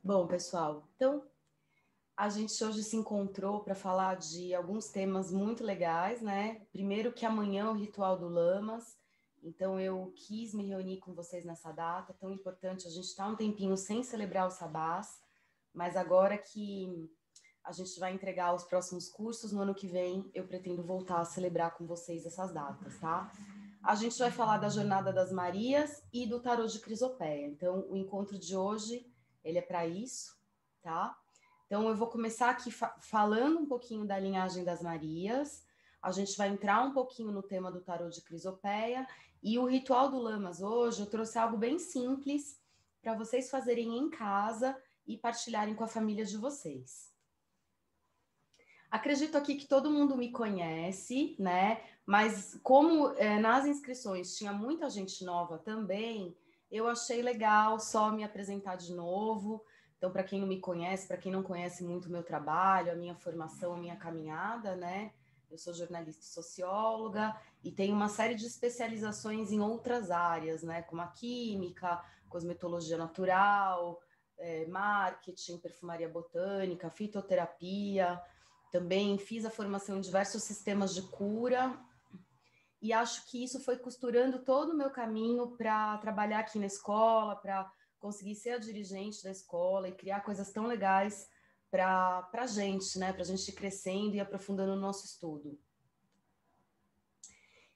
Bom, pessoal, então a gente hoje se encontrou para falar de alguns temas muito legais, né? Primeiro que amanhã é o ritual do Lamas, então eu quis me reunir com vocês nessa data tão importante. A gente está um tempinho sem celebrar o Sabás, mas agora que a gente vai entregar os próximos cursos no ano que vem, eu pretendo voltar a celebrar com vocês essas datas, tá? A gente vai falar da Jornada das Marias e do Tarô de Crisopeia. Então, o encontro de hoje, ele é para isso, tá? Então, eu vou começar aqui falando um pouquinho da linhagem das Marias, a gente vai entrar um pouquinho no tema do Tarô de Crisopeia, e o ritual do Lamas hoje, eu trouxe algo bem simples para vocês fazerem em casa e partilharem com a família de vocês. Acredito aqui que todo mundo me conhece, né? Mas como nas inscrições tinha muita gente nova também, eu achei legal só me apresentar de novo. Então, para quem não me conhece, para quem não conhece muito o meu trabalho, a minha formação, a minha caminhada, né? Eu sou jornalista e socióloga e tenho uma série de especializações em outras áreas, né? Como a química, cosmetologia natural, marketing, perfumaria botânica, fitoterapia. Também fiz a formação em diversos sistemas de cura e acho que isso foi costurando todo o meu caminho para trabalhar aqui na escola, para conseguir ser a dirigente da escola e criar coisas tão legais para a gente, né? Para a gente ir crescendo e aprofundando o nosso estudo.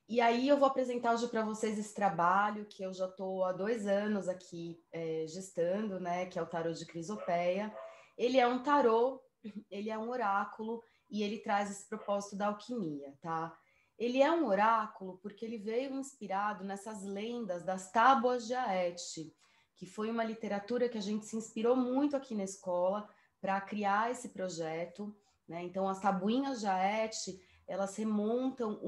E aí eu vou apresentar hoje para vocês esse trabalho que eu já estou há 2 anos aqui gestando, né? Que é o tarô de Crisopeia. Ele é um tarô, ele é um oráculo e ele traz esse propósito da alquimia, tá? Ele é um oráculo porque ele veio inspirado nessas lendas das tábuas de Aete, que foi uma literatura que a gente se inspirou muito aqui na escola para criar esse projeto, né? Então as tabuinhas de Aete, elas remontam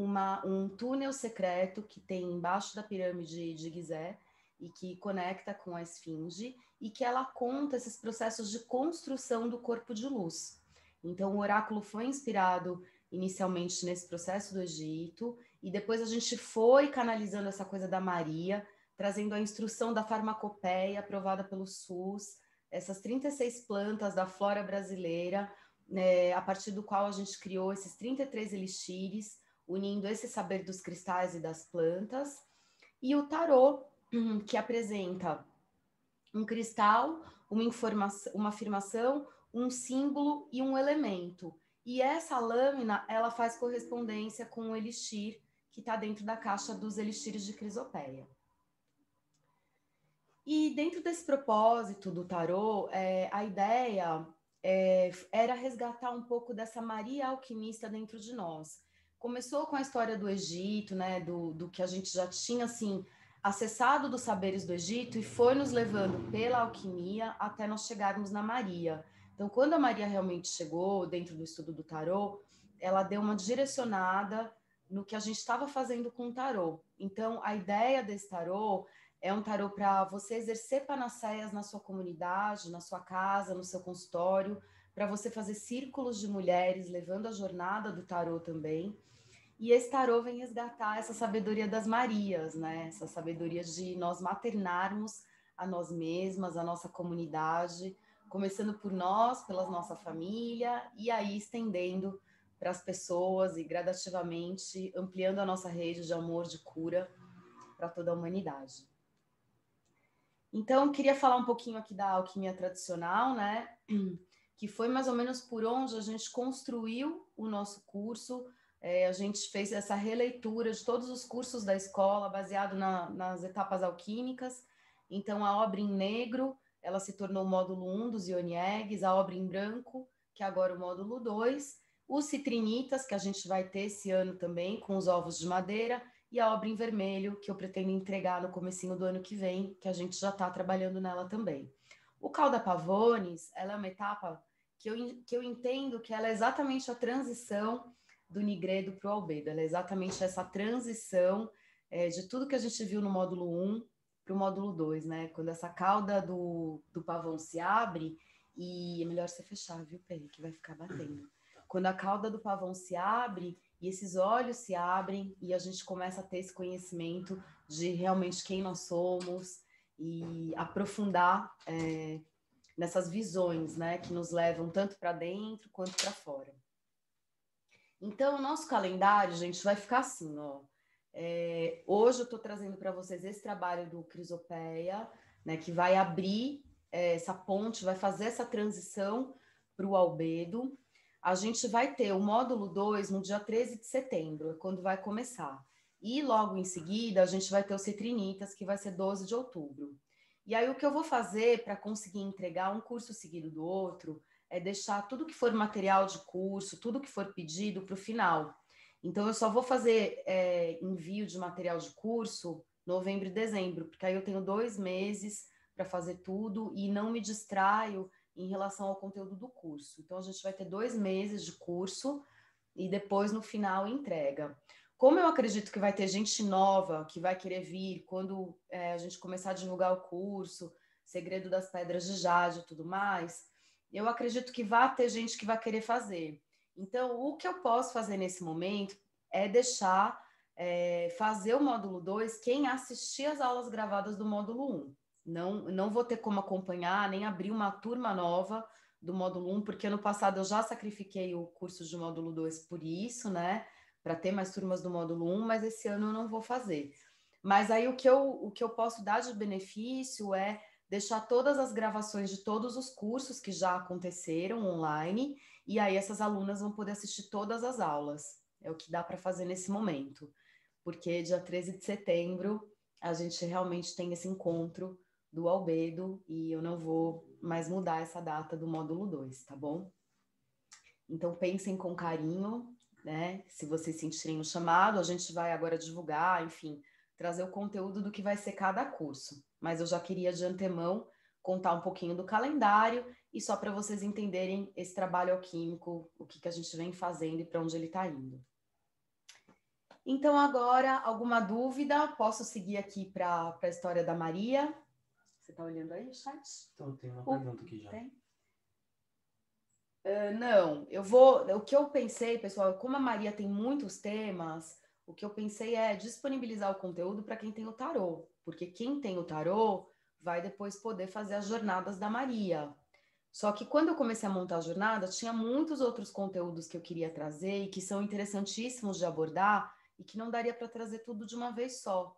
um túnel secreto que tem embaixo da pirâmide de Gizé e que conecta com a esfinge e que ela conta esses processos de construção do corpo de luz. Então, o oráculo foi inspirado inicialmente nesse processo do Egito e depois a gente foi canalizando essa coisa da Maria, trazendo a instrução da farmacopeia aprovada pelo SUS, essas 36 plantas da flora brasileira, a partir do qual a gente criou esses 33 elixires, unindo esse saber dos cristais e das plantas, e o tarô, que apresenta um cristal, uma afirmação, um símbolo e um elemento. E essa lâmina, ela faz correspondência com o elixir que está dentro da caixa dos elixires de Crisopeia. E dentro desse propósito do tarô, a ideia era resgatar um pouco dessa Maria alquimista dentro de nós. Começou com a história do Egito, né, do que a gente já tinha assim acessado dos saberes do Egito e foi nos levando pela alquimia até nós chegarmos na Maria. Então, quando a Maria realmente chegou dentro do estudo do tarô, ela deu uma direcionada no que a gente estava fazendo com o tarô. Então, a ideia desse tarô é um tarô para você exercer panaceias na sua comunidade, na sua casa, no seu consultório, para você fazer círculos de mulheres, levando a jornada do tarô também. E esse tarô vem resgatar essa sabedoria das Marias, né? Essa sabedoria de nós maternarmos a nós mesmas, a nossa comunidade, começando por nós, pela nossa família, e aí estendendo para as pessoas e gradativamente ampliando a nossa rede de amor, de cura para toda a humanidade. Então, queria falar um pouquinho aqui da alquimia tradicional, né? Que foi mais ou menos por onde a gente construiu o nosso curso. A gente fez essa releitura de todos os cursos da escola, baseado nas etapas alquímicas. Então, a obra em negro, ela se tornou o módulo 1 dos Ioni Eggs, a obra em branco, que é agora o módulo 2, os citrinitas, que a gente vai ter esse ano também, com os ovos de madeira, e a obra em vermelho, que eu pretendo entregar no comecinho do ano que vem, que a gente já está trabalhando nela também. O Cauda Pavones, ela é uma etapa que eu entendo que ela é exatamente a transição do Nigredo para o Albedo, ela é exatamente essa transição de tudo que a gente viu no módulo 1 para o módulo 2, né? Quando essa cauda do pavão se abre, e é melhor você fechar, viu, Peri, que vai ficar batendo. Quando a cauda do pavão se abre, e esses olhos se abrem e a gente começa a ter esse conhecimento de realmente quem nós somos e aprofundar nessas visões, né, que nos levam tanto para dentro quanto para fora. Então, o nosso calendário, gente, vai ficar assim, ó. Hoje eu estou trazendo para vocês esse trabalho do Crisopeia, né, que vai abrir essa ponte, vai fazer essa transição para o albedo. A gente vai ter o módulo 2 no dia 13 de setembro, é quando vai começar. E logo em seguida, a gente vai ter o Citrinitas, que vai ser 12 de outubro. E aí, o que eu vou fazer para conseguir entregar um curso seguido do outro é deixar tudo que for material de curso, tudo que for pedido para o final. Então, eu só vou fazer envio de material de curso novembro e dezembro, porque aí eu tenho 2 meses para fazer tudo e não me distraio em relação ao conteúdo do curso. Então, a gente vai ter 2 meses de curso e depois, no final, entrega. Como eu acredito que vai ter gente nova que vai querer vir quando a gente começar a divulgar o curso, Segredo das Pedras de Jade e tudo mais, eu acredito que vai ter gente que vai querer fazer. Então, o que eu posso fazer nesse momento é deixar fazer o módulo 2 quem assistir as aulas gravadas do módulo 1. Não vou ter como acompanhar, nem abrir uma turma nova do módulo 1, porque ano passado eu já sacrifiquei o curso de módulo 2 por isso, né? Para ter mais turmas do módulo 1, mas esse ano eu não vou fazer. Mas aí o que eu posso dar de benefício é deixar todas as gravações de todos os cursos que já aconteceram online, e aí essas alunas vão poder assistir todas as aulas. É o que dá para fazer nesse momento, porque dia 13 de setembro a gente realmente tem esse encontro do albedo e eu não vou mais mudar essa data do módulo 2, tá bom? Então pensem com carinho, né? Se vocês sentirem o chamado, a gente vai agora divulgar, enfim, trazer o conteúdo do que vai ser cada curso. Mas eu já queria de antemão contar um pouquinho do calendário e só para vocês entenderem esse trabalho alquímico, o que a gente vem fazendo e para onde ele está indo. Então, agora, alguma dúvida? Posso seguir aqui para a história da Maria? Você está olhando aí o chat? Então, tem uma pergunta aqui já. Tem? Não, eu vou. O que eu pensei, pessoal, como a Maria tem muitos temas, o que eu pensei é disponibilizar o conteúdo para quem tem o tarô, porque quem tem o tarô vai depois poder fazer as jornadas da Maria. Só que quando eu comecei a montar a jornada, tinha muitos outros conteúdos que eu queria trazer e que são interessantíssimos de abordar e que não daria para trazer tudo de uma vez só.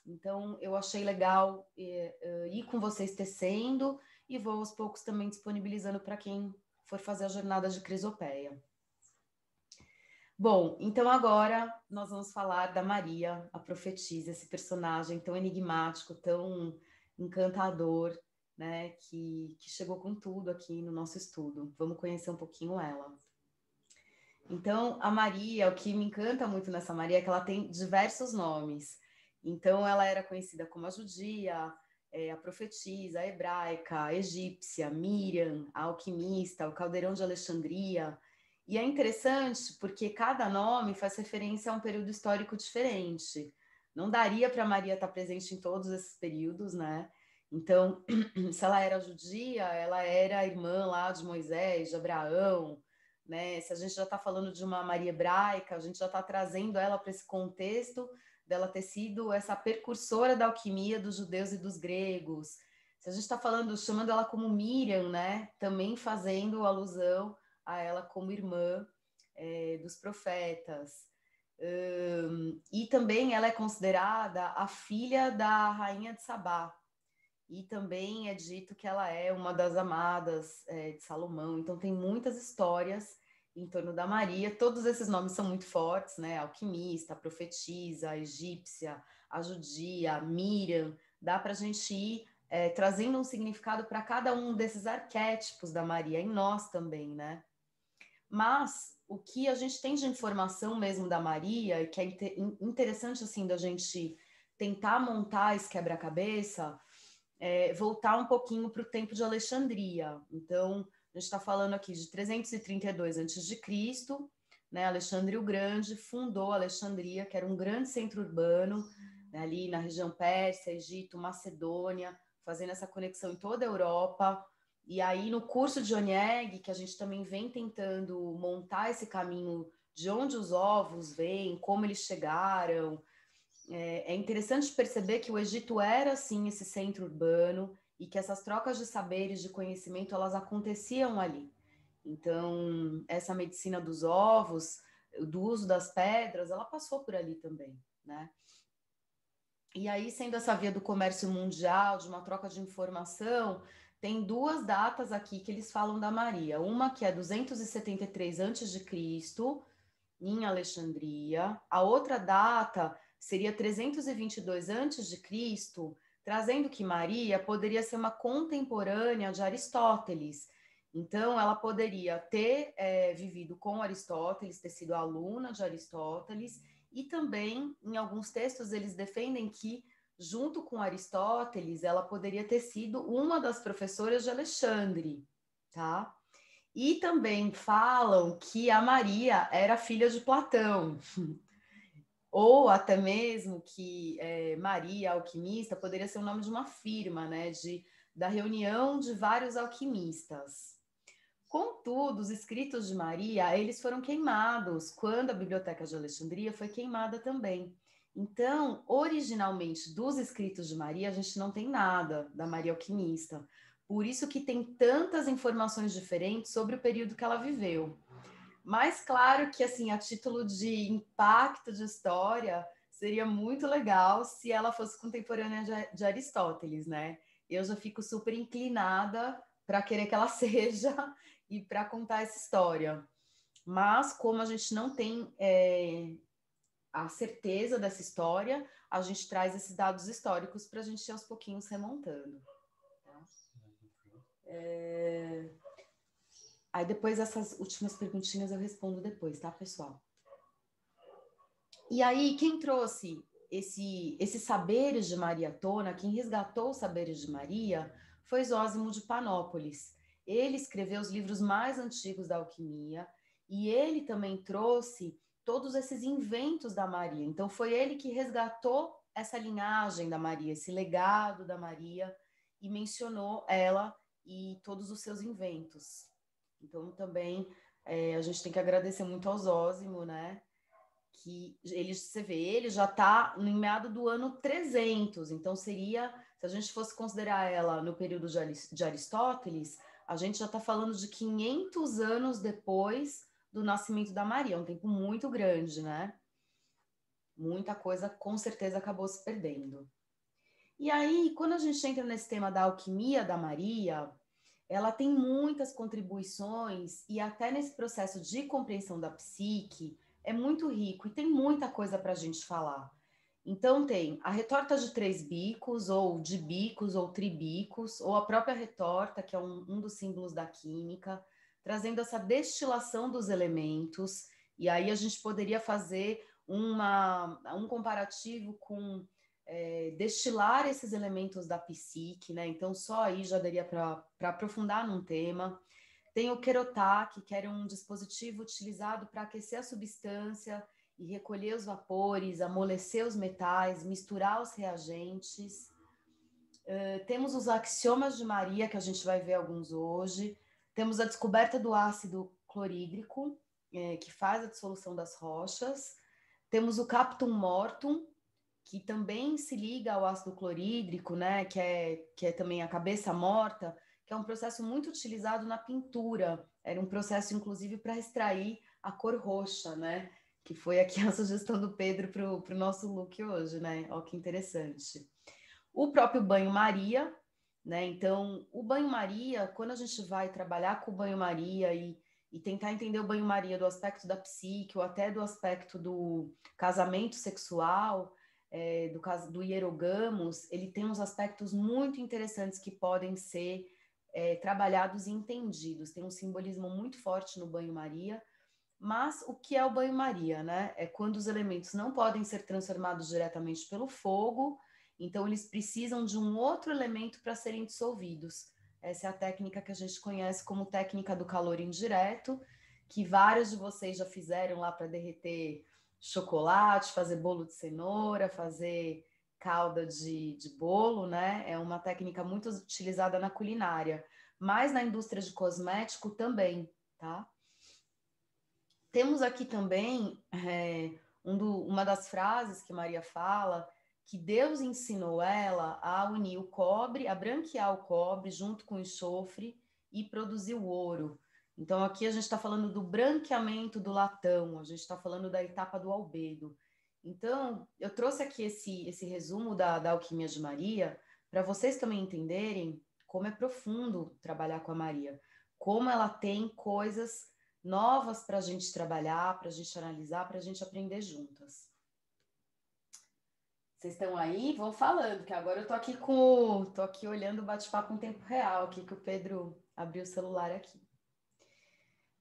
Então, eu achei legal ir com vocês tecendo e vou aos poucos também disponibilizando para quem for fazer a jornada de Crisopeia. Bom, então agora nós vamos falar da Maria, a profetisa, esse personagem tão enigmático, tão encantador, né, que chegou com tudo aqui no nosso estudo. Vamos conhecer um pouquinho ela. Então, a Maria, o que me encanta muito nessa Maria é que ela tem diversos nomes. Então, ela era conhecida como a judia, a profetisa, a hebraica, a egípcia, Miriam, a alquimista, o caldeirão de Alexandria. E é interessante porque cada nome faz referência a um período histórico diferente. Não daria para Maria estar presente em todos esses períodos, né? Então, se ela era judia, ela era irmã lá de Moisés, de Abraão, né? Se a gente já está falando de uma Maria hebraica, a gente já está trazendo ela para esse contexto dela ter sido essa precursora da alquimia dos judeus e dos gregos. Se a gente está falando, chamando ela como Miriam, né? Também fazendo alusão a ela como irmã dos profetas. E também ela é considerada a filha da rainha de Sabá. E também é dito que ela é uma das amadas de Salomão. Então tem muitas histórias em torno da Maria. Todos esses nomes são muito fortes, né? A alquimista, a profetisa, a egípcia, a judia, a Miriam. Dá para a gente ir trazendo um significado para cada um desses arquétipos da Maria, em nós também, né? Mas o que a gente tem de informação mesmo da Maria, e que é interessante assim da gente tentar montar esse quebra-cabeça, voltar um pouquinho para o tempo de Alexandria. Então, a gente está falando aqui de 332 a.C., né? Alexandre o Grande fundou Alexandria, que era um grande centro urbano, né? Ali na região Pérsia, Egito, Macedônia, fazendo essa conexão em toda a Europa. E aí, no curso de Oneg, que a gente também vem tentando montar esse caminho de onde os ovos vêm, como eles chegaram. É interessante perceber que o Egito era, sim, esse centro urbano e que essas trocas de saberes, de conhecimento, elas aconteciam ali. Então, essa medicina dos ovos, do uso das pedras, ela passou por ali também, né? E aí, sendo essa via do comércio mundial, de uma troca de informação, tem duas datas aqui que eles falam da Maria. Uma que é 273 a.C., em Alexandria. A outra data seria 322 a.C., trazendo que Maria poderia ser uma contemporânea de Aristóteles. Então, ela poderia ter vivido com Aristóteles, ter sido aluna de Aristóteles, e também, em alguns textos, eles defendem que, junto com Aristóteles, ela poderia ter sido uma das professoras de Alexandre, tá? E também falam que a Maria era filha de Platão, ou até mesmo que Maria, alquimista, poderia ser o nome de uma firma, né? Da reunião de vários alquimistas. Contudo, os escritos de Maria, eles foram queimados quando a Biblioteca de Alexandria foi queimada também. Então, originalmente, dos escritos de Maria, a gente não tem nada da Maria Alquimista. Por isso que tem tantas informações diferentes sobre o período que ela viveu. Mas claro que, assim, a título de impacto de história, seria muito legal se ela fosse contemporânea de Aristóteles, né? Eu já fico super inclinada para querer que ela seja e para contar essa história. Mas, como a gente não tem a certeza dessa história, a gente traz esses dados históricos para a gente ir aos pouquinhos remontando. Tá? Aí depois essas últimas perguntinhas eu respondo depois, tá, pessoal? E aí, quem trouxe esses saberes de Maria à tona, quem resgatou os saberes de Maria, foi Zósimo de Panópolis. Ele escreveu os livros mais antigos da alquimia e ele também trouxe todos esses inventos da Maria. Então, foi ele que resgatou essa linhagem da Maria, esse legado da Maria, e mencionou ela e todos os seus inventos. Então, também, a gente tem que agradecer muito ao Zósimo, né? Que você vê, ele já está no meado do ano 300, então seria, se a gente fosse considerar ela no período de Aristóteles, a gente já está falando de 500 anos depois do nascimento da Maria, um tempo muito grande, né? Muita coisa com certeza acabou se perdendo. E aí, quando a gente entra nesse tema da alquimia da Maria, ela tem muitas contribuições e até nesse processo de compreensão da psique é muito rico e tem muita coisa para a gente falar. Então tem a retorta de 3 bicos, ou de bicos, ou tribicos, ou a própria retorta, que é um dos símbolos da química, trazendo essa destilação dos elementos, e aí a gente poderia fazer um comparativo com destilar esses elementos da psique, né? Então, só aí já daria para aprofundar num tema. Tem o Kerotaki, que era um dispositivo utilizado para aquecer a substância e recolher os vapores, amolecer os metais, misturar os reagentes. Temos os axiomas de Maria, que a gente vai ver alguns hoje. Temos a descoberta do ácido clorídrico, que faz a dissolução das rochas. Temos o Captum Mortum, que também se liga ao ácido clorídrico, né, que é também a cabeça morta, que é um processo muito utilizado na pintura. Era um processo, inclusive, para extrair a cor roxa, né, que foi aqui a sugestão do Pedro para o nosso look hoje, né, olha que interessante. O próprio banho-maria, né, então, o banho-maria, quando a gente vai trabalhar com o banho-maria e tentar entender o banho-maria do aspecto da psique ou até do aspecto do casamento sexual, do hierogamos, ele tem uns aspectos muito interessantes que podem ser trabalhados e entendidos. Tem um simbolismo muito forte no banho-maria, mas o que é o banho-maria, né? É quando os elementos não podem ser transformados diretamente pelo fogo, então eles precisam de um outro elemento para serem dissolvidos. Essa é a técnica que a gente conhece como técnica do calor indireto, que vários de vocês já fizeram lá para derreter chocolate, fazer bolo de cenoura, fazer calda de bolo, né? É uma técnica muito utilizada na culinária, mas na indústria de cosmético também, tá? Temos aqui também uma das frases que Maria fala, que Deus ensinou ela a unir o cobre, a branquear o cobre junto com o enxofre e produzir o ouro. Então, aqui a gente está falando do branqueamento do latão, a gente está falando da etapa do albedo. Então, eu trouxe aqui esse resumo da alquimia de Maria, para vocês também entenderem como é profundo trabalhar com a Maria, como ela tem coisas novas para a gente trabalhar, para a gente analisar, para a gente aprender juntas. Vocês estão aí? Vão falando, que agora eu tô aqui olhando o bate-papo em tempo real, aqui que o Pedro abriu o celular aqui.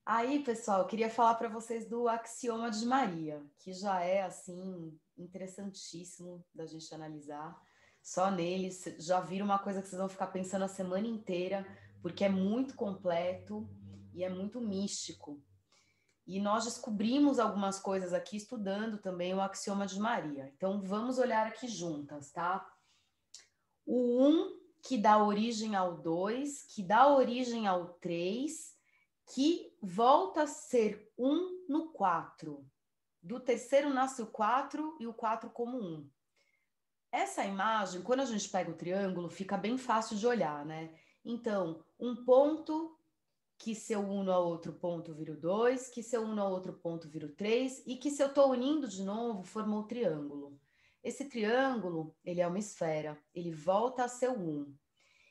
Aí, pessoal, eu queria falar para vocês do axioma de Maria, que já é, assim, interessantíssimo da gente analisar. Só nele, já vira uma coisa que vocês vão ficar pensando a semana inteira, porque é muito completo e é muito místico. E nós descobrimos algumas coisas aqui estudando também o axioma de Maria. Então, vamos olhar aqui juntas, tá? O 1, que dá origem ao 2, que dá origem ao 3, que volta a ser 1 no 4. Do terceiro nasce o 4 e o 4 como 1. Essa imagem, quando a gente pega o triângulo, fica bem fácil de olhar, né? Então, um ponto que se eu uno a outro ponto vira o 2, que se eu uno a outro ponto vira o 3, e que se eu estou unindo de novo, formou o triângulo. Esse triângulo, ele é uma esfera, ele volta a ser o 1.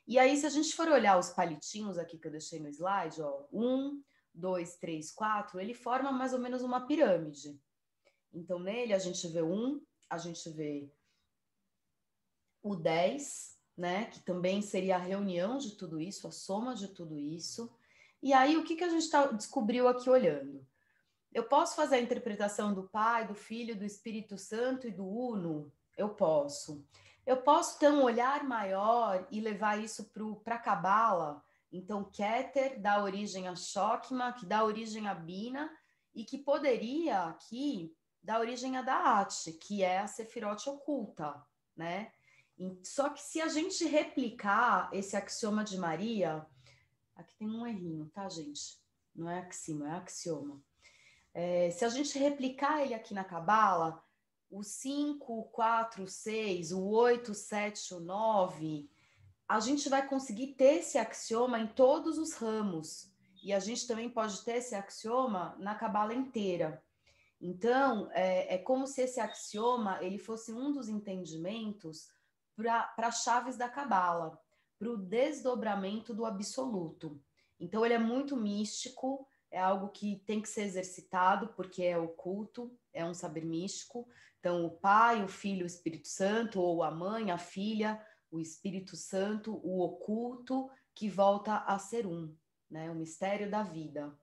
E aí, se a gente for olhar os palitinhos aqui que eu deixei no slide, ó, 1, 2, 3, 4, ele forma mais ou menos uma pirâmide. Então, nele a gente vê 1, a gente vê o 10, né, que também seria a reunião de tudo isso, a soma de tudo isso. E aí, o que a gente descobriu aqui olhando? Eu posso fazer a interpretação do Pai, do Filho, do Espírito Santo e do Uno? Eu posso. Eu posso ter um olhar maior e levar isso para a Cabala. Então, Keter dá origem a Shokma, que dá origem a Bina, e que poderia aqui dar origem a Da'at, que é a Sefirot oculta, né? Só que se a gente replicar esse axioma de Maria, aqui tem um errinho, tá, gente? Não é axioma, é axioma. Se a gente replicar ele aqui na Cabala, o 5, o 4, o 6, o 8, o 7, o 9, a gente vai conseguir ter esse axioma em todos os ramos. E a gente também pode ter esse axioma na Cabala inteira. Então, é como se esse axioma ele fosse um dos entendimentos para chaves da Cabala, para o desdobramento do absoluto. Então, ele é muito místico, é algo que tem que ser exercitado, porque é oculto, é um saber místico. Então, o Pai, o Filho, o Espírito Santo, ou a Mãe, a Filha, o Espírito Santo, o oculto, que volta a ser um, né? O mistério da vida.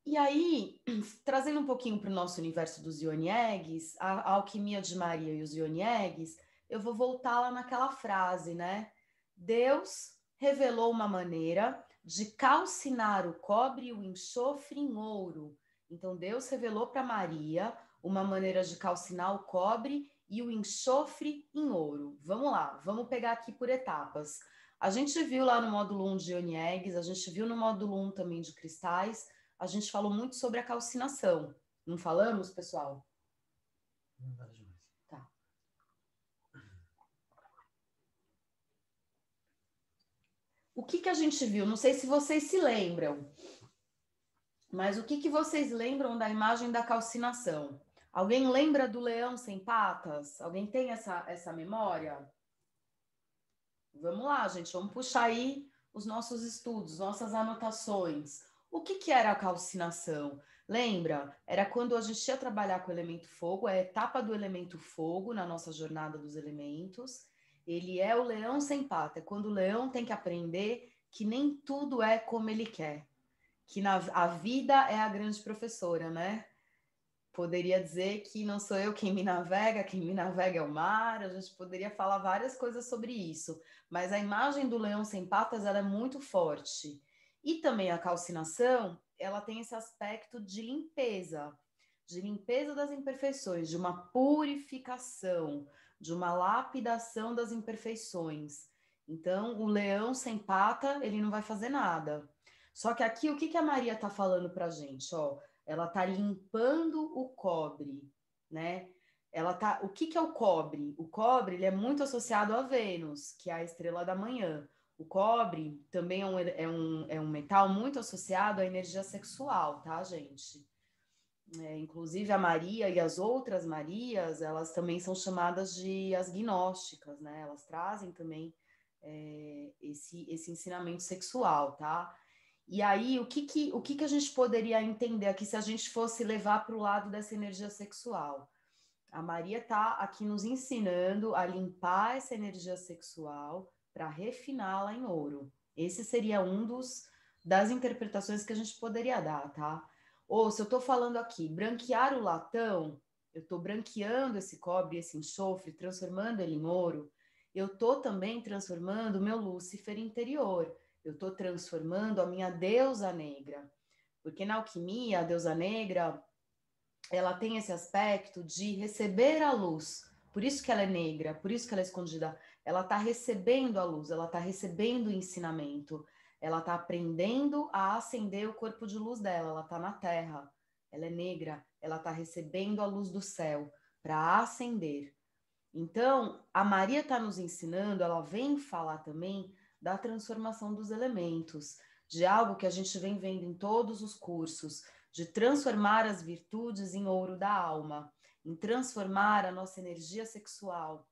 E aí, trazendo um pouquinho para o nosso universo dos Ioniegues, a alquimia de Maria e os Ioniegues, eu vou voltar lá naquela frase, né? Deus revelou uma maneira de calcinar o cobre e o enxofre em ouro. Então, Deus revelou para Maria uma maneira de calcinar o cobre e o enxofre em ouro. Vamos lá, vamos pegar aqui por etapas. A gente viu lá no módulo 1 de Ioniegues, a gente viu no módulo 1 também de cristais, a gente falou muito sobre a calcinação. Não falamos, pessoal? Tá. O que a gente viu? Não sei se vocês se lembram, mas o que vocês lembram da imagem da calcinação? Alguém lembra do leão sem patas? Alguém tem essa memória? Vamos lá, gente, vamos puxar aí os nossos estudos, nossas anotações. O que era a calcinação? Lembra? Era quando a gente ia trabalhar com o elemento fogo, é a etapa do elemento fogo na nossa jornada dos elementos. Ele é o leão sem pata, é quando o leão tem que aprender que nem tudo é como ele quer. Que a vida é a grande professora, né? Poderia dizer que não sou eu quem me navega é o mar, a gente poderia falar várias coisas sobre isso, mas a imagem do leão sem patas ela é muito forte. E também a calcinação, ela tem esse aspecto de limpeza das imperfeições, de uma purificação, de uma lapidação das imperfeições. Então, o leão sem pata, ele não vai fazer nada. Só que aqui, o que a Maria está falando para a gente? Ó, ela está limpando o cobre, né? O que é o cobre? O cobre, ele é muito associado a Vênus, que é a estrela da manhã. O cobre também é um metal muito associado à energia sexual, tá, gente? Inclusive a Maria e as outras Marias, elas também são chamadas de as gnósticas, né? Elas trazem também esse ensinamento sexual, tá? E aí, o que a gente poderia entender aqui se a gente fosse levar para o lado dessa energia sexual? A Maria está aqui nos ensinando a limpar essa energia sexual para refiná-la em ouro. Esse seria das interpretações que a gente poderia dar, tá? Ou se eu estou falando aqui, branquear o latão, eu estou branqueando esse cobre, esse enxofre, transformando ele em ouro, eu estou também transformando o meu Lúcifer interior, eu estou transformando a minha deusa negra. Porque na alquimia, a deusa negra, ela tem esse aspecto de receber a luz. Por isso que ela é negra, por isso que ela é escondida. Ela está recebendo a luz, ela está recebendo o ensinamento, ela está aprendendo a acender o corpo de luz dela, ela está na terra, ela é negra, ela está recebendo a luz do céu para acender. Então, a Maria está nos ensinando, ela vem falar também da transformação dos elementos, de algo que a gente vem vendo em todos os cursos, de transformar as virtudes em ouro da alma, em transformar a nossa energia sexual,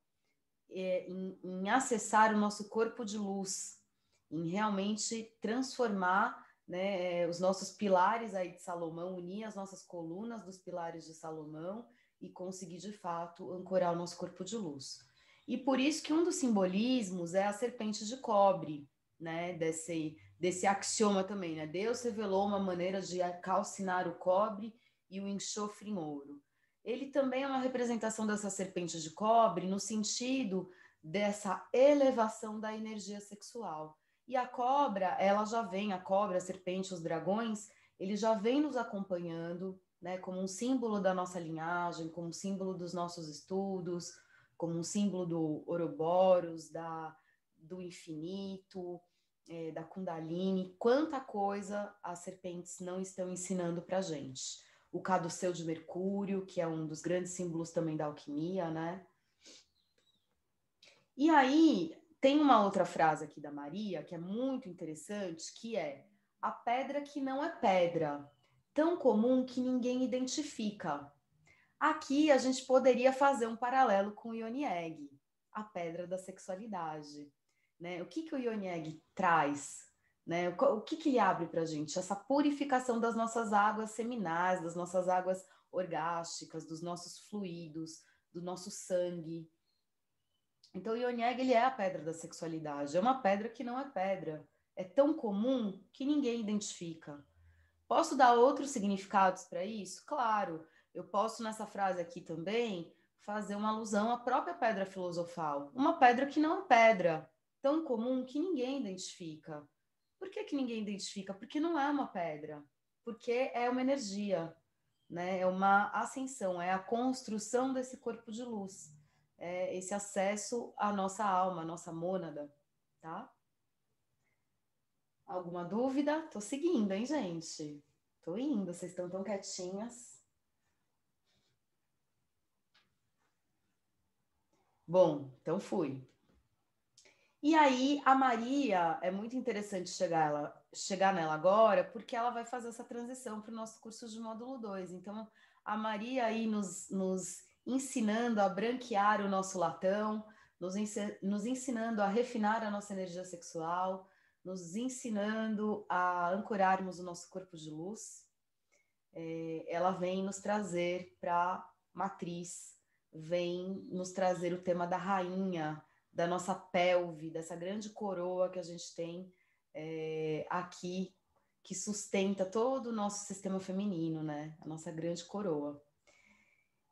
em acessar o nosso corpo de luz, em realmente transformar, né, os nossos pilares aí de Salomão, unir as nossas colunas dos pilares de Salomão e conseguir de fato ancorar o nosso corpo de luz. E por isso que um dos simbolismos é a serpente de cobre, né, desse axioma também, né? Deus revelou uma maneira de calcinar o cobre e o enxofre em ouro. Ele também é uma representação dessa serpente de cobre no sentido dessa elevação da energia sexual. E a cobra, ela já vem, a cobra, a serpente, os dragões, eles já vêm nos acompanhando, né, como um símbolo da nossa linhagem, como um símbolo dos nossos estudos, como um símbolo do Ouroboros, do infinito, da Kundalini. Quanta coisa as serpentes não estão ensinando para a gente. O caduceu de Mercúrio, que é um dos grandes símbolos também da alquimia, né? E aí, tem uma outra frase aqui da Maria, que é muito interessante, que é: a pedra que não é pedra, tão comum que ninguém identifica. Aqui a gente poderia fazer um paralelo com o Yoni-Egg, a pedra da sexualidade. Né? O que o Yoni-Egg traz? Né? O que ele abre para a gente? Essa purificação das nossas águas seminais, das nossas águas orgásticas, dos nossos fluidos, do nosso sangue. Então, o Yoni-Egg, ele é a pedra da sexualidade. É uma pedra que não é pedra. É tão comum que ninguém identifica. Posso dar outros significados para isso? Claro. Eu posso, nessa frase aqui também, fazer uma alusão à própria pedra filosofal. Uma pedra que não é pedra. Tão comum que ninguém identifica. Por que ninguém identifica? Porque não é uma pedra. Porque é uma energia, né? É uma ascensão, é a construção desse corpo de luz. É esse acesso à nossa alma, à nossa mônada, tá? Alguma dúvida? Tô seguindo, hein, gente? Tô indo, vocês estão tão quietinhas. Bom, então fui. E aí, a Maria, é muito interessante chegar nela agora, porque ela vai fazer essa transição para o nosso curso de módulo 2. Então, a Maria aí nos ensinando a branquear o nosso latão, nos ensinando a refinar a nossa energia sexual, nos ensinando a ancorarmos o nosso corpo de luz. Ela vem nos trazer para matriz, vem nos trazer o tema da rainha, da nossa pelve, dessa grande coroa que a gente tem aqui, que sustenta todo o nosso sistema feminino, né? A nossa grande coroa.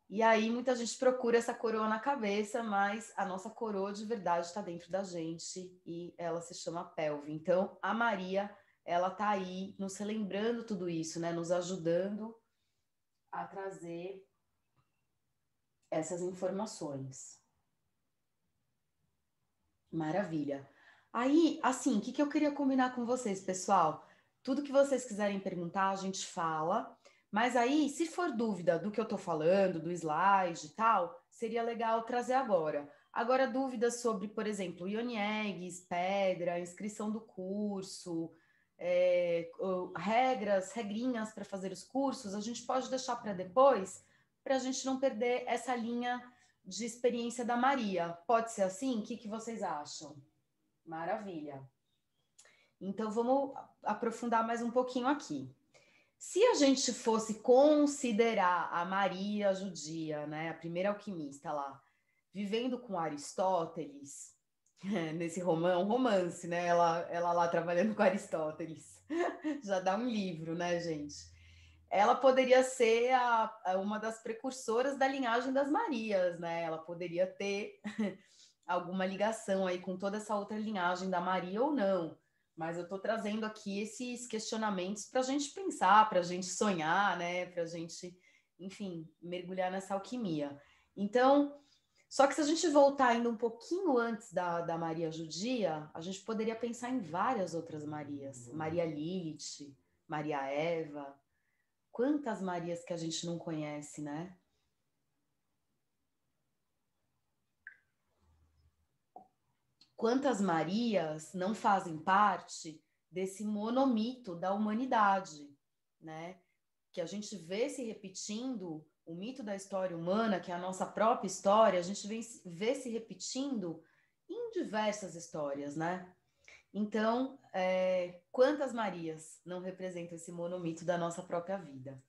E aí muita gente procura essa coroa na cabeça, mas a nossa coroa de verdade está dentro da gente e ela se chama pelve. Então, a Maria, ela tá aí nos relembrando tudo isso, né? Nos ajudando a trazer essas informações. Maravilha. Aí, assim, o que eu queria combinar com vocês, pessoal? Tudo que vocês quiserem perguntar, a gente fala, Mas aí, se for dúvida do que eu estou falando, do slide e tal, seria legal trazer agora. Agora, dúvidas sobre, por exemplo, Ione Eggs, pedra, inscrição do curso, regrinhas para fazer os cursos, a gente pode deixar para depois, para a gente não perder essa linha de experiência da Maria. Pode ser assim? O que vocês acham? Maravilha. Então, vamos aprofundar mais um pouquinho aqui. Se a gente fosse considerar a Maria judia, né, a primeira alquimista lá, vivendo com Aristóteles, nesse romance, né, ela lá trabalhando com Aristóteles, já dá um livro, né, gente? Ela poderia ser uma das precursoras da linhagem das Marias, né? Ela poderia ter alguma ligação aí com toda essa outra linhagem da Maria ou não. Mas eu estou trazendo aqui esses questionamentos para a gente pensar, para a gente sonhar, né? Para a gente, enfim, mergulhar nessa alquimia. Então, só que se a gente voltar ainda um pouquinho antes da Maria judia, a gente poderia pensar em várias outras Marias. Maria Lilith, Maria Eva. Quantas Marias que a gente não conhece, né? Quantas Marias não fazem parte desse monomito da humanidade, né? Que a gente vê se repetindo, o mito da história humana, que é a nossa própria história, a gente vê se repetindo em diversas histórias, né? Então, quantas Marias não representam esse monomito da nossa própria vida?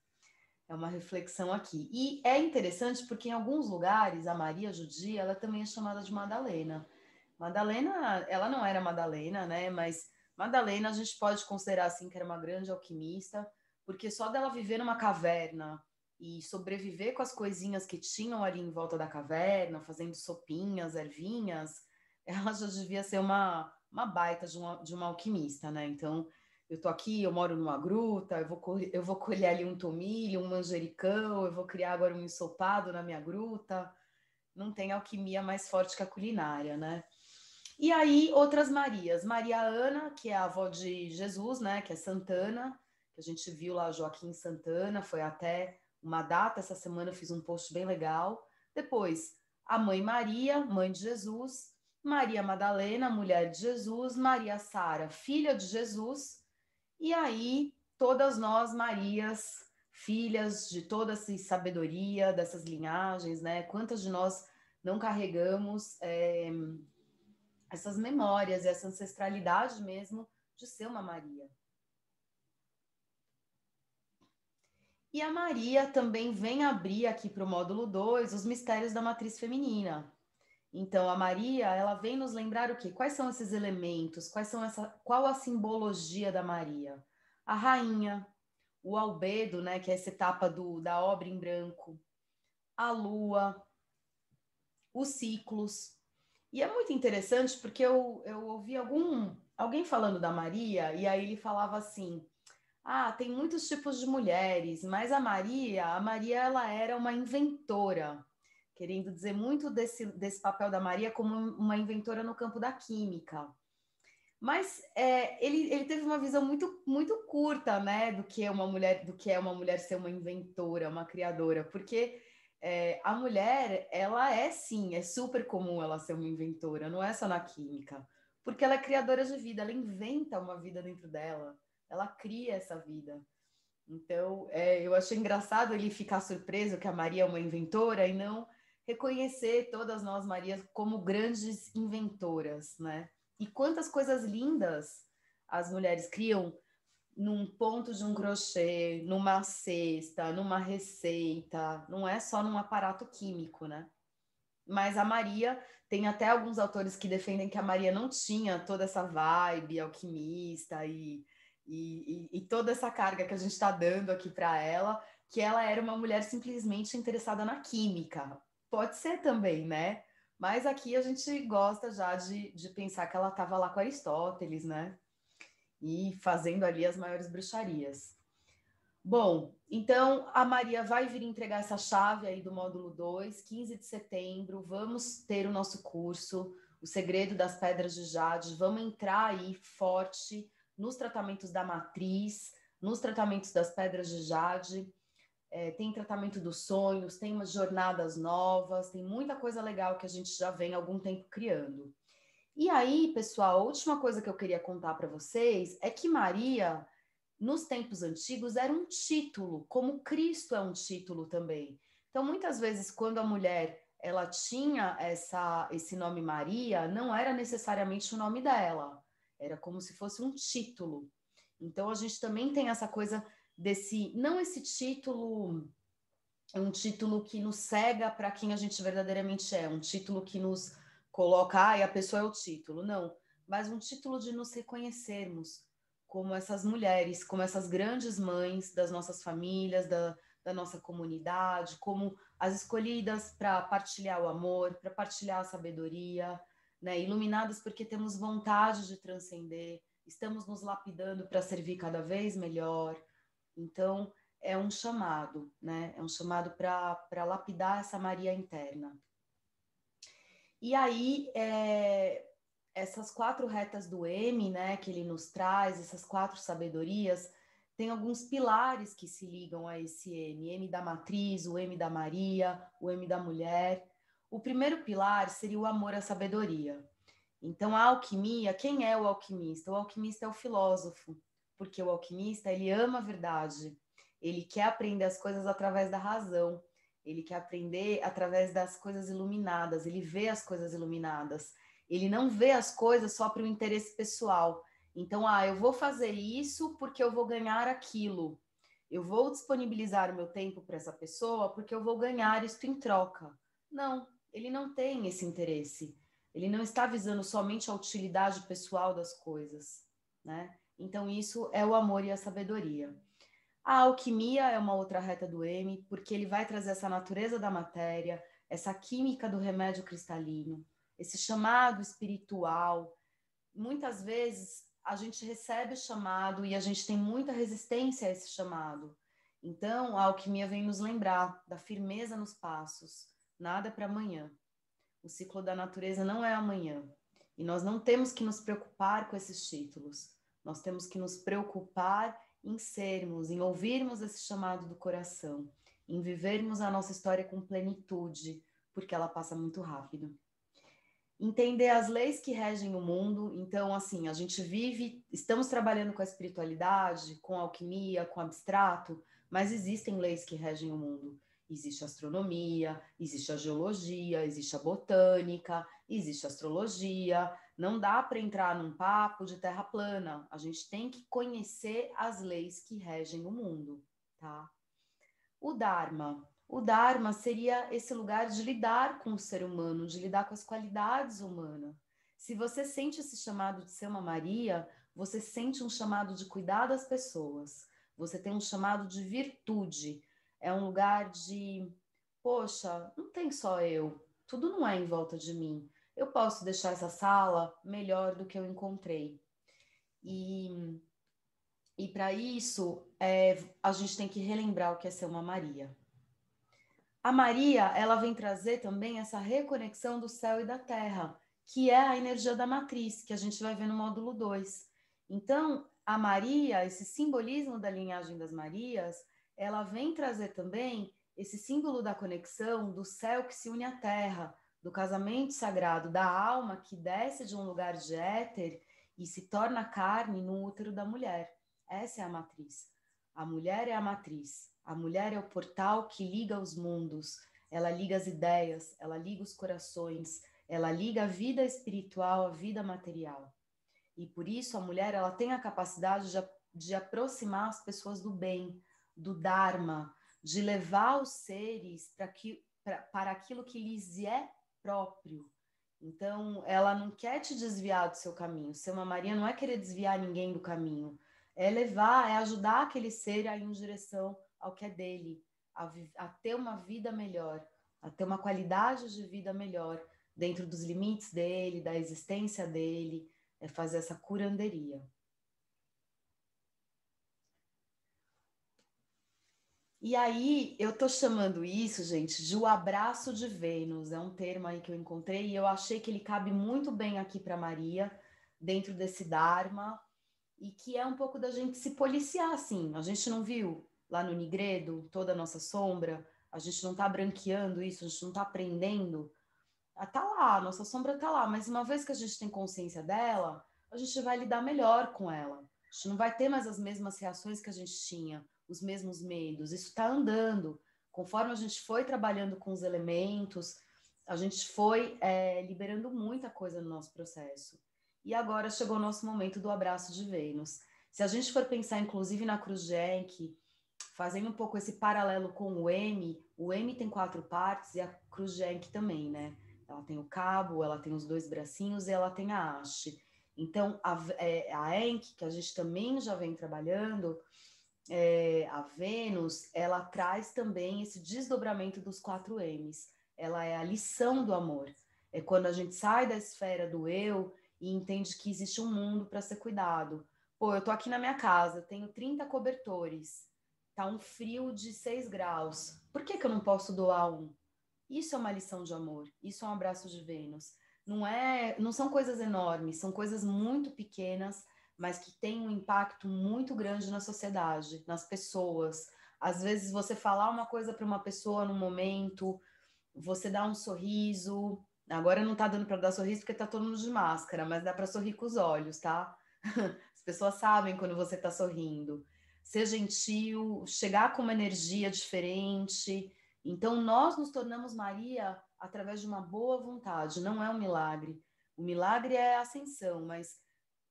É uma reflexão aqui. E é interessante porque em alguns lugares a Maria judia, ela também é chamada de Madalena. Madalena, ela não era Madalena, né? Mas Madalena a gente pode considerar assim que era uma grande alquimista, porque só dela viver numa caverna e sobreviver com as coisinhas que tinham ali em volta da caverna, fazendo sopinhas, ervinhas, ela já devia ser uma baita de uma alquimista, né? Então, eu tô aqui, eu moro numa gruta, eu vou colher ali um tomilho, um manjericão, eu vou criar agora um ensopado na minha gruta. Não tem alquimia mais forte que a culinária, né? E aí, outras Marias. Maria Ana, que é a avó de Jesus, né? Que é Santana, que a gente viu lá Joaquim Santana, foi até uma data, essa semana eu fiz um post bem legal. Depois, a mãe Maria, mãe de Jesus, Maria Madalena, mulher de Jesus, Maria Sara, filha de Jesus, e aí todas nós, Marias, filhas de toda essa sabedoria, dessas linhagens, né? Quantas de nós não carregamos essas memórias, essa ancestralidade mesmo de ser uma Maria. E a Maria também vem abrir aqui para o módulo 2 os mistérios da matriz feminina. Então, a Maria, ela vem nos lembrar o quê? Quais são esses elementos? Qual a simbologia da Maria? A rainha, o albedo, né, que é essa etapa da obra em branco, a lua, os ciclos. E é muito interessante porque eu ouvi alguém falando da Maria, e aí ele falava assim: ah, tem muitos tipos de mulheres, mas a Maria ela era uma inventora, querendo dizer muito desse papel da Maria como uma inventora no campo da química. Mas ele teve uma visão muito curta, né, do que é uma mulher ser uma inventora, uma criadora, porque a mulher, ela sim, é super comum ela ser uma inventora, não é só na química, porque ela é criadora de vida, ela inventa uma vida dentro dela, ela cria essa vida. Então, eu achei engraçado ele ficar surpreso que a Maria é uma inventora e não reconhecer todas nós, Marias, como grandes inventoras, né? E quantas coisas lindas as mulheres criam num ponto de um crochê, numa cesta, numa receita, não é só num aparato químico, né? Mas a Maria, tem até alguns autores que defendem que a Maria não tinha toda essa vibe alquimista e toda essa carga que a gente está dando aqui para ela, que ela era uma mulher simplesmente interessada na química. Pode ser também, né? Mas aqui a gente gosta já de pensar que ela estava lá com Aristóteles, né? E fazendo ali as maiores bruxarias. Bom, então a Maria vai vir entregar essa chave aí do módulo 2, 15 de setembro. Vamos ter o nosso curso, O Segredo das Pedras de Jade. Vamos entrar aí forte nos tratamentos da matriz, nos tratamentos das pedras de Jade. tem tratamento dos sonhos, tem umas jornadas novas, tem muita coisa legal que a gente já vem há algum tempo criando. E aí, pessoal, a última coisa que eu queria contar para vocês é que Maria, nos tempos antigos, era um título, como Cristo é um título também. Então, muitas vezes, quando a mulher ela tinha esse nome Maria, não era necessariamente o nome dela, era como se fosse um título. Então, a gente também tem essa coisa não esse título, é um título que nos cega para quem a gente verdadeiramente é, um título que nos coloca, e a pessoa é o título, não, mas um título de nos reconhecermos como essas mulheres, como essas grandes mães das nossas famílias, da nossa comunidade, como as escolhidas para partilhar o amor, para partilhar a sabedoria, né? Iluminadas porque temos vontade de transcender, estamos nos lapidando para servir cada vez melhor. Então, é um chamado, né? É um chamado para lapidar essa Maria interna. E aí, essas 4 retas do M, né, que ele nos traz, essas 4 sabedorias, tem alguns pilares que se ligam a esse M. M da matriz, o M da Maria, o M da mulher. O primeiro pilar seria o amor à sabedoria. Então, a alquimia, quem é o alquimista? O alquimista é o filósofo, porque o alquimista, ele ama a verdade, ele quer aprender as coisas através da razão, ele quer aprender através das coisas iluminadas, ele vê as coisas iluminadas, ele não vê as coisas só para o interesse pessoal. Então, eu vou fazer isso porque eu vou ganhar aquilo, eu vou disponibilizar o meu tempo para essa pessoa porque eu vou ganhar isso em troca. Não, ele não tem esse interesse. Ele não está visando somente a utilidade pessoal das coisas, né? Então, isso é o amor e a sabedoria. A alquimia é uma outra reta do M, porque ele vai trazer essa natureza da matéria, essa química do remédio cristalino, esse chamado espiritual. Muitas vezes a gente recebe o chamado e a gente tem muita resistência a esse chamado. Então, a alquimia vem nos lembrar da firmeza nos passos, nada para amanhã. O ciclo da natureza não é amanhã. E nós não temos que nos preocupar com esses títulos. Nós temos que nos preocupar em sermos, em ouvirmos esse chamado do coração, em vivermos a nossa história com plenitude, porque ela passa muito rápido. Entender as leis que regem o mundo. Então, assim, a gente vive, estamos trabalhando com a espiritualidade, com a alquimia, com o abstrato, mas existem leis que regem o mundo. Existe a astronomia, existe a geologia, existe a botânica, existe a astrologia. Não dá para entrar num papo de terra plana. A gente tem que conhecer as leis que regem o mundo, tá? O Dharma. O Dharma seria esse lugar de lidar com o ser humano, de lidar com as qualidades humanas. Se você sente esse chamado de ser uma Maria, você sente um chamado de cuidar das pessoas. Você tem um chamado de virtude. É um lugar de, poxa, não tem só eu, tudo não é em volta de mim. Eu posso deixar essa sala melhor do que eu encontrei. E para isso, a gente tem que relembrar o que é ser uma Maria. A Maria, ela vem trazer também essa reconexão do céu e da terra, que é a energia da matriz, que a gente vai ver no módulo 2. Então, a Maria, esse simbolismo da linhagem das Marias, ela vem trazer também esse símbolo da conexão do céu que se une à terra, do casamento sagrado, da alma que desce de um lugar de éter e se torna carne no útero da mulher. Essa é a matriz. A mulher é a matriz. A mulher é o portal que liga os mundos. Ela liga as ideias, ela liga os corações, ela liga a vida espiritual à vida material. E por isso a mulher ela tem a capacidade de aproximar as pessoas do bem, do Dharma, de levar os seres para aquilo que lhes é próprio. Então, ela não quer te desviar do seu caminho. Ser uma Maria não é querer desviar ninguém do caminho. É levar, é ajudar aquele ser a ir em direção ao que é dele, a ter uma vida melhor, a ter uma qualidade de vida melhor dentro dos limites dele, da existência dele, é fazer essa curanderia. E aí, eu tô chamando isso, gente, de o abraço de Vênus. É um termo aí que eu encontrei e eu achei que ele cabe muito bem aqui para Maria, dentro desse Dharma, e que é um pouco da gente se policiar, assim. A gente não viu lá no Nigredo, toda a nossa sombra, a gente não está branqueando isso, a gente não está aprendendo. Tá lá, a nossa sombra tá lá, mas uma vez que a gente tem consciência dela, a gente vai lidar melhor com ela. A gente não vai ter mais as mesmas reações que a gente tinha, os mesmos medos. Isso está andando. Conforme a gente foi trabalhando com os elementos, a gente foi liberando muita coisa no nosso processo. E agora chegou o nosso momento do abraço de Vênus. Se a gente for pensar, inclusive, na Cruz de Enki, fazendo um pouco esse paralelo com o M tem 4 partes e a Cruz de Enki também, né? Ela tem o cabo, ela tem os 2 bracinhos e ela tem a haste. Então, a Enki, que a gente também já vem trabalhando, a Vênus, ela traz também esse desdobramento dos 4 M's. Ela é a lição do amor. É quando a gente sai da esfera do eu e entende que existe um mundo para ser cuidado. Pô, eu tô aqui na minha casa, tenho 30 cobertores, tá um frio de 6 graus. Por que eu não posso doar um? Isso é uma lição de amor, isso é um abraço de Vênus. Não são coisas enormes, são coisas muito pequenas, mas que têm um impacto muito grande na sociedade, nas pessoas. Às vezes você falar uma coisa para uma pessoa no momento, você dá um sorriso. Agora não tá dando para dar sorriso porque tá todo mundo de máscara, mas dá para sorrir com os olhos, tá? As pessoas sabem quando você tá sorrindo. Ser gentil, chegar com uma energia diferente. Então, nós nos tornamos Maria através de uma boa vontade, não é um milagre. O milagre é a ascensão, mas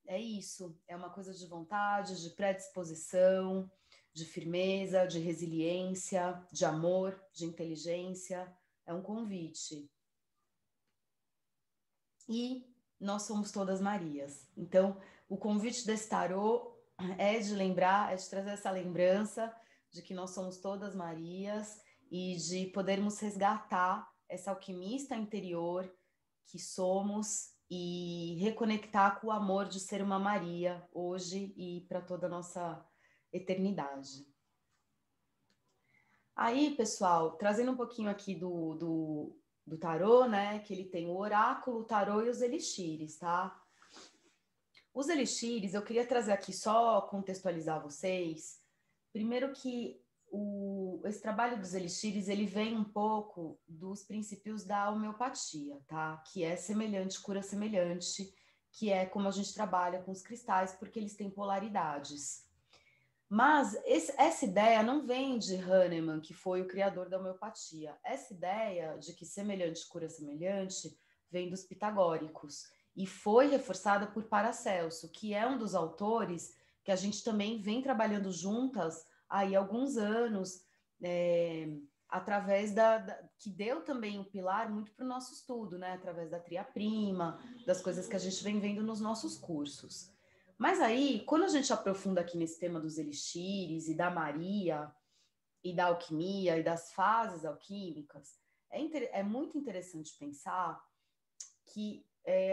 é isso, é uma coisa de vontade, de predisposição, de firmeza, de resiliência, de amor, de inteligência. É um convite. E nós somos todas Marias. Então, o convite desse tarô é de lembrar, é de trazer essa lembrança de que nós somos todas Marias e de podermos resgatar essa alquimista interior que somos e reconectar com o amor de ser uma Maria hoje e para toda a nossa eternidade. Aí, pessoal, trazendo um pouquinho aqui do tarô, né? Que ele tem o oráculo, o tarô e os elixires, tá? Os elixires, eu queria trazer aqui só contextualizar vocês. Primeiro que esse trabalho dos elixires, ele vem um pouco dos princípios da homeopatia, tá? Que é semelhante, cura semelhante, que é como a gente trabalha com os cristais, porque eles têm polaridades. Mas essa ideia não vem de Hahnemann, que foi o criador da homeopatia. Essa ideia de que semelhante cura semelhante vem dos pitagóricos e foi reforçada por Paracelso, que é um dos autores que a gente também vem trabalhando juntas aí há alguns anos, através que deu também um pilar muito para o nosso estudo, né? Através da tria prima, das coisas que a gente vem vendo nos nossos cursos. Mas aí, quando a gente aprofunda aqui nesse tema dos elixires e da Maria e da alquimia e das fases alquímicas, é muito interessante pensar que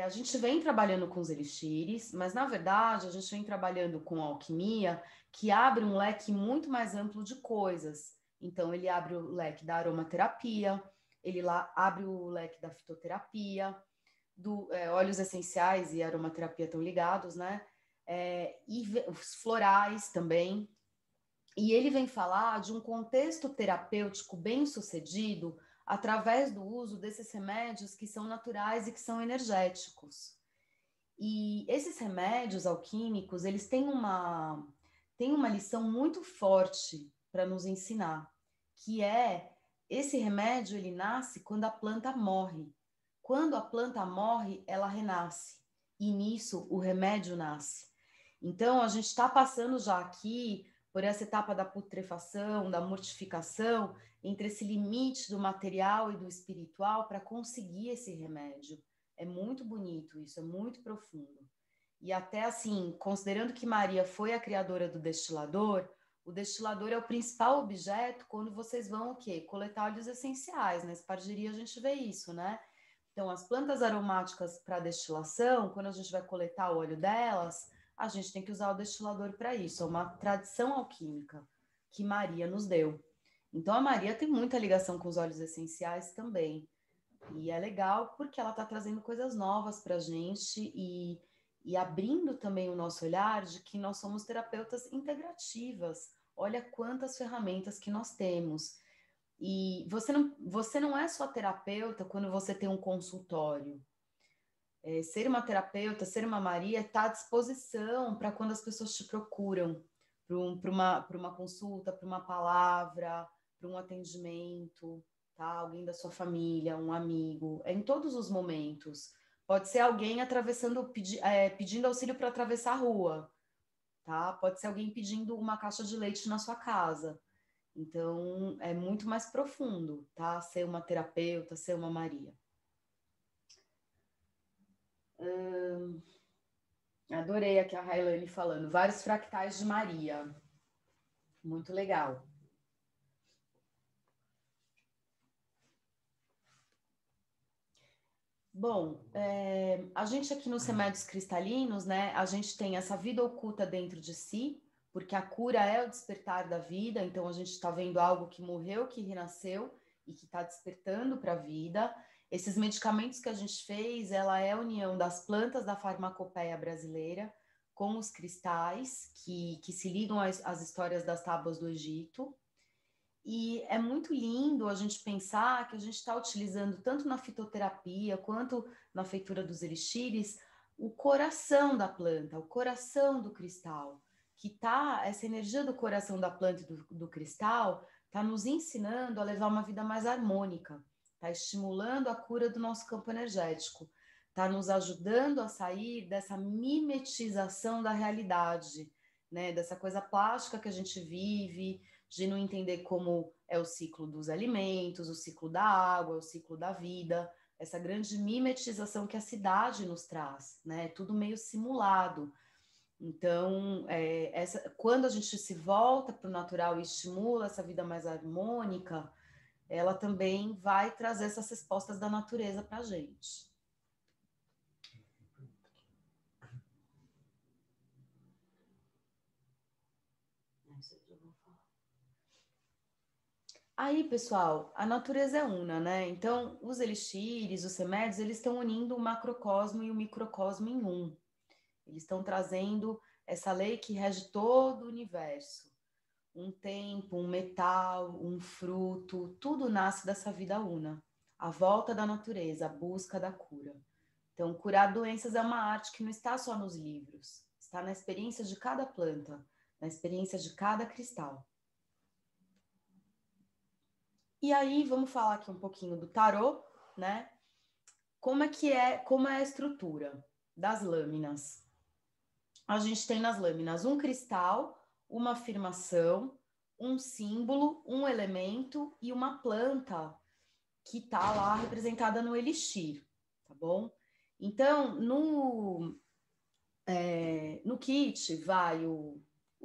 a gente vem trabalhando com os elixires, mas na verdade a gente vem trabalhando com a alquimia que abre um leque muito mais amplo de coisas. Então, ele abre o leque da aromaterapia, ele lá abre o leque da fitoterapia, óleos essenciais e aromaterapia estão ligados, né? E os florais também. E ele vem falar de um contexto terapêutico bem sucedido através do uso desses remédios que são naturais e que são energéticos. E esses remédios alquímicos, eles têm uma lição muito forte para nos ensinar, que é esse remédio ele nasce quando a planta morre. Quando a planta morre, ela renasce. E nisso o remédio nasce. Então, a gente está passando já aqui por essa etapa da putrefação, da mortificação, entre esse limite do material e do espiritual para conseguir esse remédio. É muito bonito isso, é muito profundo. E até assim, considerando que Maria foi a criadora do destilador, o destilador é o principal objeto quando vocês vão o quê? Coletar óleos essenciais. Na espargeria a gente vê isso, né? Então, as plantas aromáticas para destilação, quando a gente vai coletar o óleo delas, a gente tem que usar o destilador para isso. É uma tradição alquímica que Maria nos deu. Então, a Maria tem muita ligação com os óleos essenciais também. E é legal porque ela está trazendo coisas novas para a gente e abrindo também o nosso olhar de que nós somos terapeutas integrativas. Olha quantas ferramentas que nós temos. E você não é só terapeuta quando você tem um consultório. Ser uma terapeuta, ser uma Maria, está à disposição para quando as pessoas te procuram para uma consulta, para uma palavra, para um atendimento, tá? Alguém da sua família, um amigo, em todos os momentos. Pode ser alguém pedindo auxílio para atravessar a rua, tá? Pode ser alguém pedindo uma caixa de leite na sua casa. Então, é muito mais profundo, tá? Ser uma terapeuta, ser uma Maria. Adorei aqui a Railane falando. Vários fractais de Maria. Muito legal. Bom, a gente aqui nos remédios cristalinos, né? A gente tem essa vida oculta dentro de si, porque a cura é o despertar da vida. Então, a gente está vendo algo que morreu, que renasceu e que está despertando para a vida. Esses medicamentos que a gente fez, ela é a união das plantas da farmacopeia brasileira com os cristais que se ligam às histórias das tábuas do Egito. E é muito lindo a gente pensar que a gente está utilizando tanto na fitoterapia quanto na feitura dos elixires o coração da planta, o coração do cristal, que tá, essa energia do coração da planta e do cristal está nos ensinando a levar uma vida mais harmônica, está estimulando a cura do nosso campo energético, está nos ajudando a sair dessa mimetização da realidade, né? Dessa coisa plástica que a gente vive, de não entender como é o ciclo dos alimentos, o ciclo da água, o ciclo da vida, essa grande mimetização que a cidade nos traz, né? Tudo meio simulado. Então, quando a gente se volta para o natural e estimula essa vida mais harmônica, ela também vai trazer essas respostas da natureza para a gente. Aí, pessoal, a natureza é una, né? Então, os elixires, os remédios, eles estão unindo o macrocosmo e o microcosmo em um. Eles estão trazendo essa lei que rege todo o universo. Um tempo, um metal, um fruto, tudo nasce dessa vida una. A volta da natureza, a busca da cura. Então, curar doenças é uma arte que não está só nos livros, está na experiência de cada planta, na experiência de cada cristal. E aí, vamos falar aqui um pouquinho do tarô, né? Como é a estrutura das lâminas? A gente tem nas lâminas um cristal, uma afirmação, um símbolo, um elemento e uma planta que tá lá representada no elixir, tá bom? Então, no kit vai o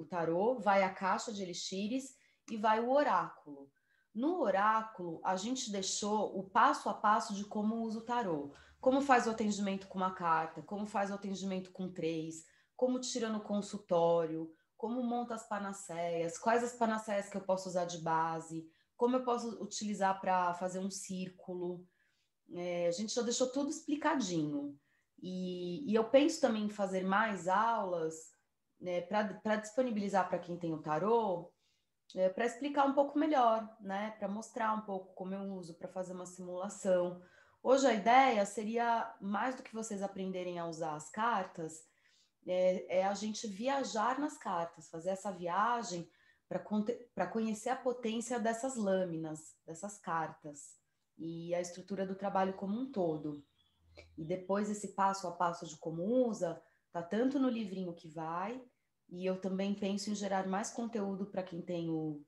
tarô, vai a caixa de elixires e vai o oráculo. No oráculo, a gente deixou o passo a passo de como usa o tarô. Como faz o atendimento com uma carta, como faz o atendimento com 3, como tira no consultório, como monta as panaceias, quais as panaceias que eu posso usar de base, como eu posso utilizar para fazer um círculo. A gente já deixou tudo explicadinho. E eu penso também em fazer mais aulas, né, para disponibilizar para quem tem o tarô, para explicar um pouco melhor, né? Para mostrar um pouco como eu uso, para fazer uma simulação. Hoje a ideia seria, mais do que vocês aprenderem a usar as cartas, a gente viajar nas cartas, fazer essa viagem para conhecer a potência dessas lâminas, dessas cartas, e a estrutura do trabalho como um todo. E depois esse passo a passo de como usa, tá tanto no livrinho que vai, e eu também penso em gerar mais conteúdo para quem tem o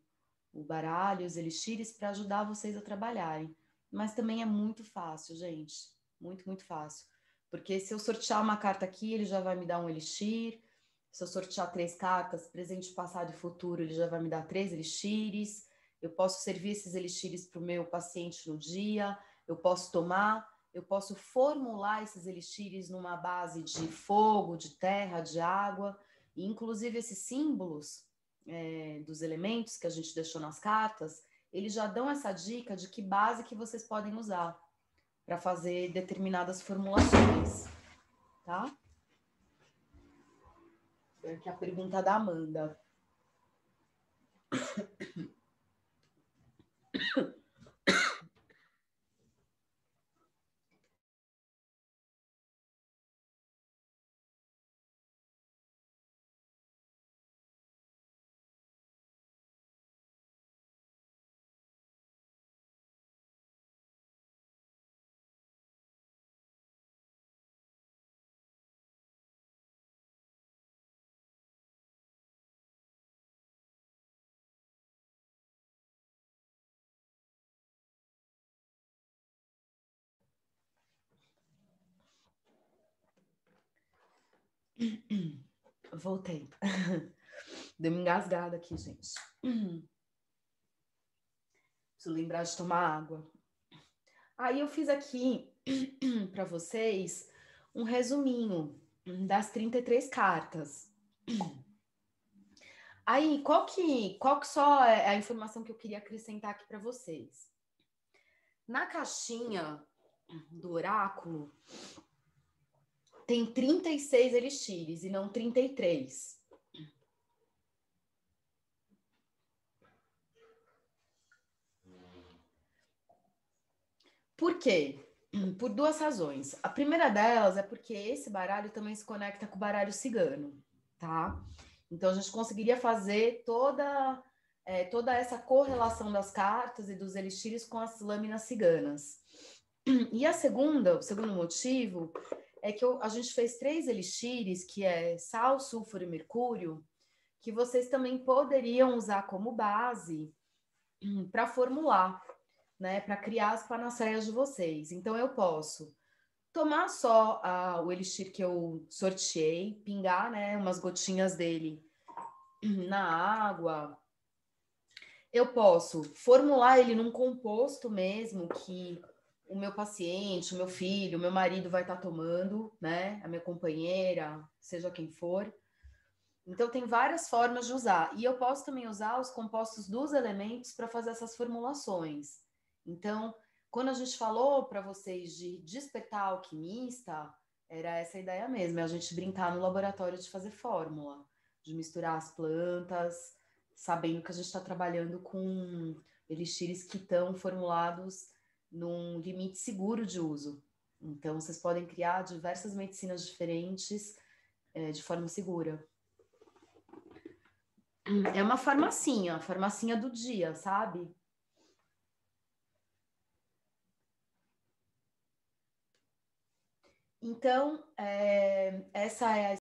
baralho, os elixires, para ajudar vocês a trabalharem. Mas também é muito fácil, gente. Muito, muito fácil. Porque se eu sortear uma carta aqui, ele já vai me dar um elixir. Se eu sortear 3 cartas, presente, passado e futuro, ele já vai me dar 3 elixires. Eu posso servir esses elixires para o meu paciente no dia. Eu posso tomar. Eu posso formular esses elixires numa base de fogo, de terra, de água. E, inclusive, esses símbolos dos elementos que a gente deixou nas cartas, eles já dão essa dica de que base que vocês podem usar para fazer determinadas formulações, tá? Aqui a pergunta da Amanda. Voltei. Deu uma engasgada aqui, gente. Preciso lembrar de tomar água. Aí eu fiz aqui para vocês um resuminho das 33 cartas. Aí, qual que só é a informação que eu queria acrescentar aqui para vocês? Na caixinha do oráculo, tem 36 elixires e não 33. Por quê? Por duas razões. A primeira delas é porque esse baralho também se conecta com o baralho cigano, tá? Então, a gente conseguiria fazer toda essa correlação das cartas e dos elixires com as lâminas ciganas. E o segundo motivo é que a gente fez 3 elixires, que é sal, sulfuro e mercúrio, que vocês também poderiam usar como base para formular, né, para criar as panaceias de vocês. Então, eu posso tomar só o elixir que eu sorteei, pingar, né, umas gotinhas dele na água. Eu posso formular ele num composto mesmo que o meu paciente, o meu filho, o meu marido vai estar tomando, né? A minha companheira, seja quem for. Então, tem várias formas de usar. E eu posso também usar os compostos dos elementos para fazer essas formulações. Então, quando a gente falou para vocês de despertar alquimista, era essa a ideia mesmo, é a gente brincar no laboratório de fazer fórmula, de misturar as plantas, sabendo que a gente está trabalhando com elixires que estão formulados num limite seguro de uso. Então, vocês podem criar diversas medicinas diferentes de forma segura. É uma farmacinha do dia, sabe? Então, essa é a